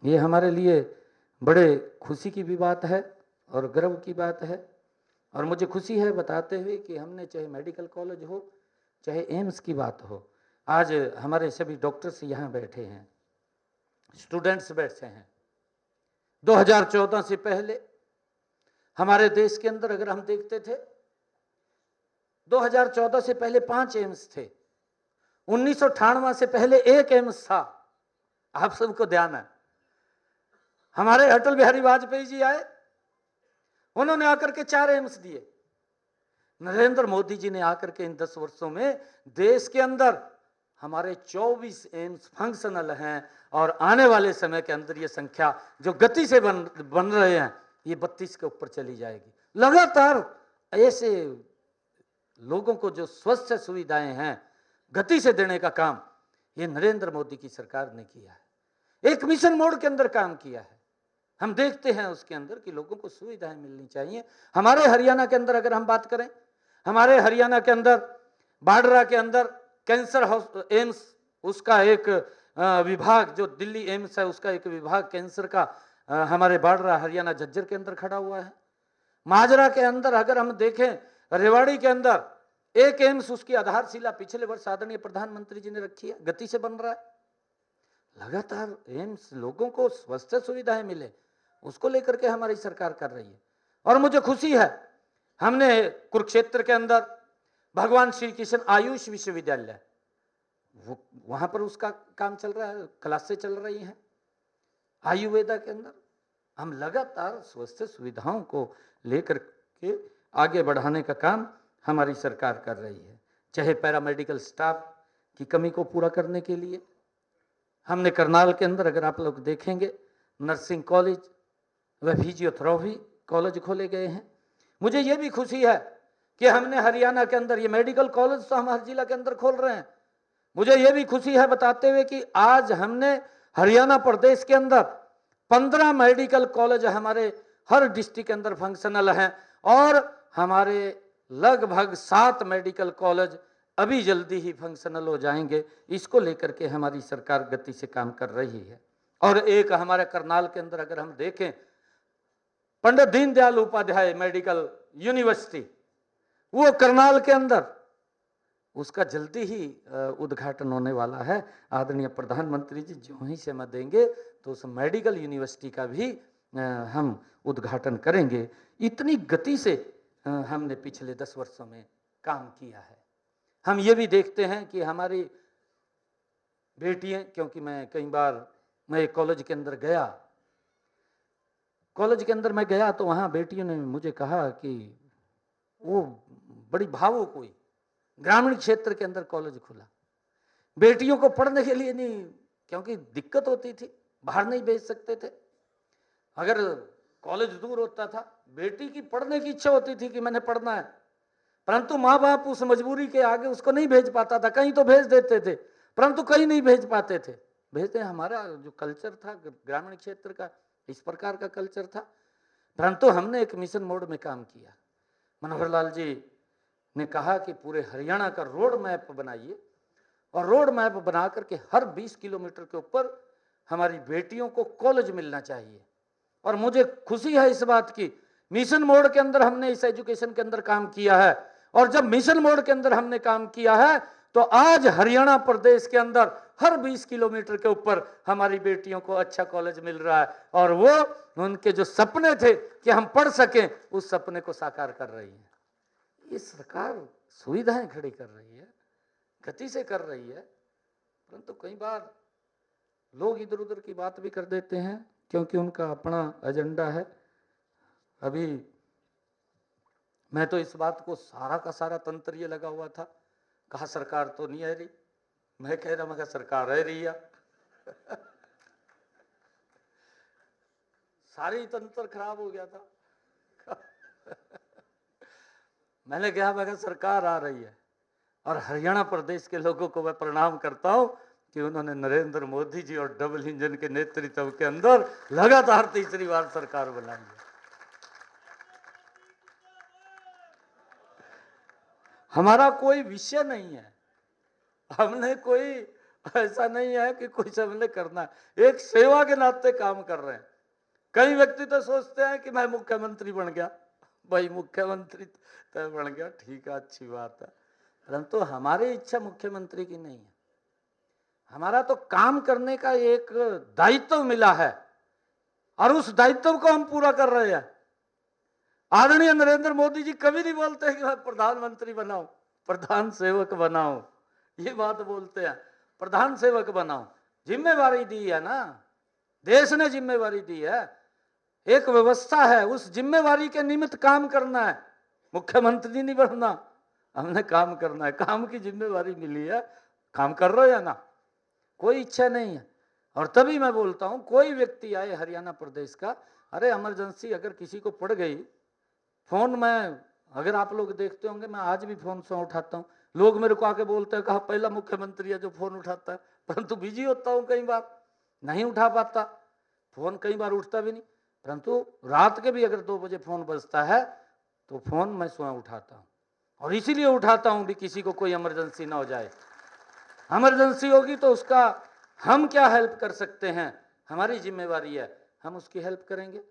ये हमारे लिए बड़े खुशी की भी बात है और गर्व की बात है। और मुझे खुशी है बताते हुए कि हमने चाहे मेडिकल कॉलेज हो, चाहे एम्स की बात हो, आज हमारे सभी डॉक्टर्स यहाँ बैठे हैं, स्टूडेंट्स बैठे हैं। 2014 से पहले हमारे देश के अंदर अगर हम देखते थे, 2014 से पहले 5 एम्स थे, 1998 से पहले 1 एम्स था। आप सबको ध्यान है। हमारे अटल बिहारी वाजपेयी जी आए, उन्होंने आकर के 4 एम्स दिए। नरेंद्र मोदी जी ने आकर के इन 10 वर्षों में देश के अंदर हमारे 24 एम्स फंक्शनल हैं और आने वाले समय के अंदर ये संख्या जो गति से बन रहे हैं, ये 32 के ऊपर चली जाएगी। लगातार ऐसे लोगों को जो स्वास्थ्य सुविधाएं हैं गति से देने का काम ये नरेंद्र मोदी की सरकार ने किया है। एक मिशन मोड के अंदर काम किया है। हम देखते हैं उसके अंदर कि लोगों को सुविधाएं मिलनी चाहिए। हमारे हरियाणा के अंदर अगर हम बात करें, हमारे हरियाणा के अंदर बाडरा के अंदर कैंसर एम्स, उसका एक विभाग, जो दिल्ली एम्स है उसका एक विभाग कैंसर का हमारे बाडरा हरियाणा झज्जर के अंदर खड़ा हुआ है। माजरा के अंदर अगर हम देखें, रेवाड़ी के अंदर एक एम्स, उसकी आधारशिला पिछले वर्ष आदरणीय प्रधानमंत्री जी ने रखी है, गति से बन रहा है। लगातार एम्स, लोगों को स्वास्थ्य सुविधाएं मिले, उसको लेकर के हमारी सरकार कर रही है। और मुझे खुशी है, हमने कुरुक्षेत्र के अंदर भगवान श्री कृष्ण आयुष विश्वविद्यालय, वहां पर उसका काम चल रहा है, क्लासें चल रही हैं। आयुर्वेदा के अंदर हम लगातार स्वास्थ्य सुविधाओं को लेकर के आगे बढ़ाने का काम हमारी सरकार कर रही है। चाहे पैरामेडिकल स्टाफ की कमी को पूरा करने के लिए हमने करनाल के अंदर अगर आप लोग देखेंगे, नर्सिंग कॉलेज व फिजियोथेरेपी कॉलेज खोले गए हैं। मुझे ये भी खुशी है कि हमने हरियाणा के अंदर ये मेडिकल कॉलेज तो हम हर जिला के अंदर खोल रहे हैं। मुझे ये भी खुशी है बताते हुए कि आज हमने हरियाणा प्रदेश के अंदर 15 मेडिकल कॉलेज हमारे हर डिस्ट्रिक्ट के अंदर फंक्शनल हैं और हमारे लगभग 7 मेडिकल कॉलेज अभी जल्दी ही फंक्शनल हो जाएंगे। इसको लेकर के हमारी सरकार गति से काम कर रही है। और एक हमारे करनाल के अंदर अगर हम देखें, पंडित दीनदयाल उपाध्याय मेडिकल यूनिवर्सिटी, वो करनाल के अंदर उसका जल्दी ही उद्घाटन होने वाला है। आदरणीय प्रधानमंत्री जी जो ही समय देंगे तो उस मेडिकल यूनिवर्सिटी का भी हम उद्घाटन करेंगे। इतनी गति से हमने पिछले 10 वर्षों में काम किया है। हम ये भी देखते हैं कि हमारी बेटियां, क्योंकि मैं कई बार मैं कॉलेज के अंदर गया, कॉलेज के अंदर मैं गया तो वहाँ बेटियों ने मुझे कहा कि वो बड़ी भावुक हुई, ग्रामीण क्षेत्र के अंदर कॉलेज खुला, बेटियों को पढ़ने के लिए नहीं, क्योंकि दिक्कत होती थी, बाहर नहीं भेज सकते थे। अगर कॉलेज दूर होता था, बेटी की पढ़ने की इच्छा होती थी कि मैंने पढ़ना है, परंतु माँ बाप उस मजबूरी के आगे उसको नहीं भेज पाता था। कहीं तो भेज देते थे परंतु कहीं नहीं भेज पाते थे। भेजते, हमारा जो कल्चर था ग्रामीण क्षेत्र का इस प्रकार का कल्चर था। परंतु हमने एक मिशन मोड में काम किया। मनोहर लाल जी ने कहा कि पूरे हरियाणा का रोड मैप बनाइए और रोड मैप बना करके हर 20 किलोमीटर के ऊपर हमारी बेटियों को कॉलेज मिलना चाहिए। और मुझे खुशी है इस बात की, मिशन मोड के अंदर हमने इस एजुकेशन के अंदर काम किया है। और जब मिशन मोड के अंदर हमने काम किया है तो आज हरियाणा प्रदेश के अंदर हर 20 किलोमीटर के ऊपर हमारी बेटियों को अच्छा कॉलेज मिल रहा है और वो उनके जो सपने थे कि हम पढ़ सकें, उस सपने को साकार कर रही है। ये सरकार सुविधाएं खड़ी कर रही है, गति से कर रही है। परंतु कई बार लोग इधर उधर की बात भी कर देते हैं क्योंकि उनका अपना एजेंडा है। अभी मैं तो इस बात को सारा का सारा तंत्र ये लगा हुआ था, कहा सरकार तो नहीं आ रही, मैं कह रहा, मैं सरकार रह रही है। सारी तंत्र खराब हो गया था। मैंने कहा, मैं सरकार आ रही है। और हरियाणा प्रदेश के लोगों को मैं प्रणाम करता हूं कि उन्होंने नरेंद्र मोदी जी और डबल इंजन के नेतृत्व के अंदर लगातार तीसरी बार सरकार बनाई है। हमारा कोई विषय नहीं है, हमने कोई ऐसा नहीं है कि कुछ हमने करना है, एक सेवा के नाते काम कर रहे हैं। कई व्यक्ति तो सोचते हैं कि मैं मुख्यमंत्री बन गया, भाई मुख्यमंत्री तो बन गया, ठीक है, अच्छी बात है, परंतु हमारी इच्छा मुख्यमंत्री की नहीं है। हमारा तो काम करने का एक दायित्व मिला है और उस दायित्व को हम पूरा कर रहे हैं। आदरणीय नरेंद्र मोदी जी कभी नहीं बोलते कि मैं प्रधानमंत्री बनाऊं, प्रधान सेवक बनाऊं, ये बात बोलते हैं, प्रधान सेवक बनाऊं। जिम्मेवारी दी है ना, देश ने जिम्मेवारी दी है, एक व्यवस्था है, उस जिम्मेवारी के निमित्त काम करना है, मुख्यमंत्री नहीं बनना, हमने काम करना है, काम की जिम्मेवारी मिली है, काम कर रहे हैं ना, कोई इच्छा नहीं है। और तभी मैं बोलता हूं, कोई व्यक्ति आए हरियाणा प्रदेश का, अरे इमरजेंसी अगर किसी को पड़ गई, फोन में अगर आप लोग देखते होंगे, मैं आज भी फोन से उठाता हूं, लोग मेरे को आके बोलते हैं कहा पहला मुख्यमंत्री है जो फोन उठाता है, परंतु बिजी होता हूं, कई बार नहीं उठा पाता फोन, कई बार उठता भी नहीं, परंतु रात के भी अगर 2 बजे फोन बजता है तो फोन मैं स्वयं उठाता हूं, और इसीलिए उठाता हूं भी किसी को कोई इमरजेंसी ना हो जाए। इमरजेंसी होगी तो उसका हम क्या हेल्प कर सकते हैं, हमारी जिम्मेवारी है, हम उसकी हेल्प करेंगे।